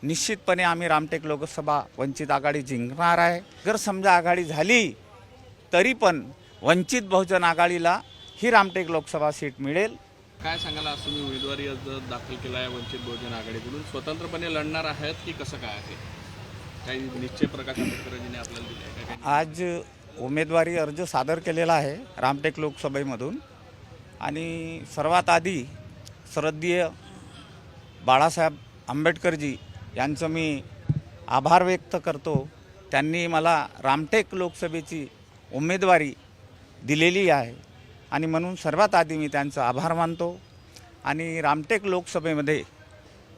निश्चितपणे आम्ही रामटेक लोकसभा वंचित आघाडी जिंकणार आहे। जर समजा आघाडी झाली तरी पण वंचित बहुजन आघाडीला ही रामटेक लोकसभा सीट मिळेल। काय सांगाल, आज तुम्ही उमेदवारी अर्ज दाखल केला आहे वंचित बहुजन आघाडीकडून, स्वतंत्रपणे लढणार आहेत की कसं काय आहे? काही निश्चय प्रकाश आंबेडकरांनी आपल्याला दिले आहे? आज उमेदवारी अर्ज सादर केलेला आहे रामटेक लोकसभेमधून आणि सर्वात आधी श्रद्धेय बाळासाहेब आंबेडकरजी यांचं मी आभार व्यक्त करतो। त्यांनी मला रामटेक लोकसभेची उमेदवारी दिलेली आहे आणि म्हणून सर्वात आधी मी त्यांचा आभार मानतो। आणि रामटेक लोकसभेमध्ये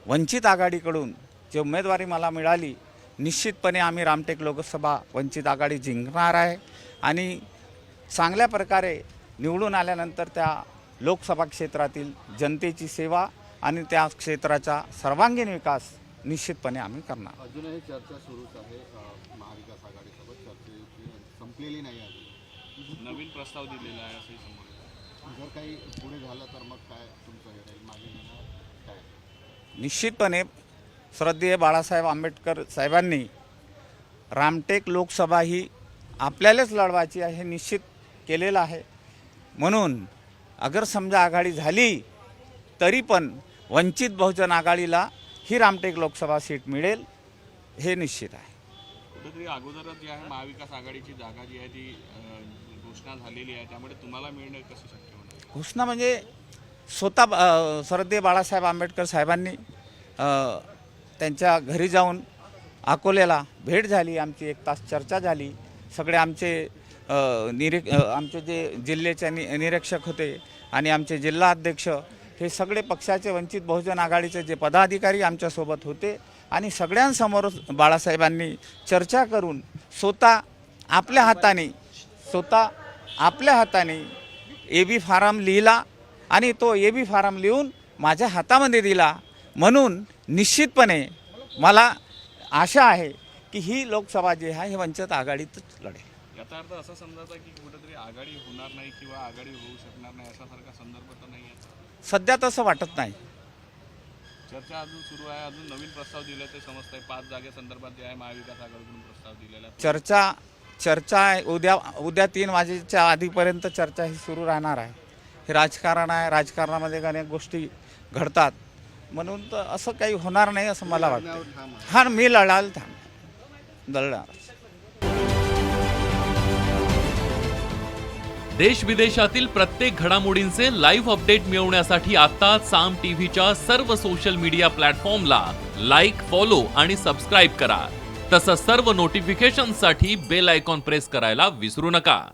वंचित आघाडीकडून जी उमेदवारी मला मिळाली, निश्चितपणे आम्ही रामटेक लोकसभा वंचित आघाडी जिंकणार आहे आणि चांगल्या प्रकारे निवडून आल्यानंतर त्या लोकसभा क्षेत्रातील जनतेची सेवा आणि त्या क्षेत्राचा सर्वांगीण विकास निश्चितपणे आम्ही करणार। अजूनही चर्चा सुरूच आहे, महाविकास आघाडीसोबत चर्चेची संपलेली नाही अजून। नवीन प्रस्ताव दिलेला आहे असंही समजलं। जर काही पुढे झालं तर मग काय तुमचं हे राहील, मागे घेणार काय? निश्चितपणे श्रद्धेय बाळासाहेब आंबेडकर साहेबांनी रामटेक लोकसभा ही आपल्यालाच लढवायची आहे हे निश्चित केलेलं आहे। म्हणून अगर समजा आघाडी झाली तरी पण वंचित बहुजन आघाडीला ही रामटेक लोकसभा सीट मिळेल हे निश्चित आहे। कुठेतरी अगोदरच जी आहे महाविकास आघाडीची जागा जी आहे ती घोषणा झालेली आहे, त्यामुळे तुम्हाला मिळणं कसं शक्य होणार? घोषणा म्हणजे स्वतः श्रद्धेय बाळासाहेब आंबेडकर साहेबांनी त्यांच्या घरी जाऊन अकोल्याला भेट झाली, आमची 1 तास चर्चा झाली। सगळे आमचे आमचे जे जिल्ह्याचे निरीक्षक होते आणि आमचे जिल्हा अध्यक्ष हे सगळे पक्षाचे वंचित बहुजन आघाडीचे जे पदाधिकारी आमच्यासोबत होते आणि सगळ्यांसमोर बाळासाहेबांनी चर्चा करून स्वतः आपल्या हाताने AB फॉर्म लिहिला आणि तो AB फॉर्म लिहून माझ्या हातामध्ये दिला। म्हणून निश्चितपणे मला आशा आहे की ही लोकसभा जी आहे ही वंचित आघाडीतच लढेल। याचा अर्थ असा समजायचा की कुठेतरी आघाडी होणार नाही किंवा आघाडी होऊ शकणार नाही असा सारखा संदर्भ तर नाही आहे? सध्या तसं वाटत नाही। चर्चा अजून सुरू आहे, अजून नवीन प्रस्ताव दिले ते समजतंय। 5 जागेसंदर्भात जे आहे महाविकास आघाडीकडून प्रस्ताव दिलेला आहे। चर्चा उद्या 3 वाजेच्या आधीपर्यंत चर्चा ही सुरू राहणार आहे। हे राजकारण आहे, राजकारणामध्ये अनेक गोष्टी घडतात, म्हणून तर असं काही होणार नाही असं मला वाटतं। हा, मी लढाल लढणार। देश विदेशातील प्रत्येक घडामोडींचे लाईव्ह अपडेट मिळवण्यासाठी आता साम टीव्हीच्या सर्व सोशल मीडिया प्लॅटफॉर्मला लाईक, फॉलो आणि सबस्क्राईब करा। तसंच सर्व नोटिफिकेशनसाठी बेल आयकॉन प्रेस करायला विसरू नका।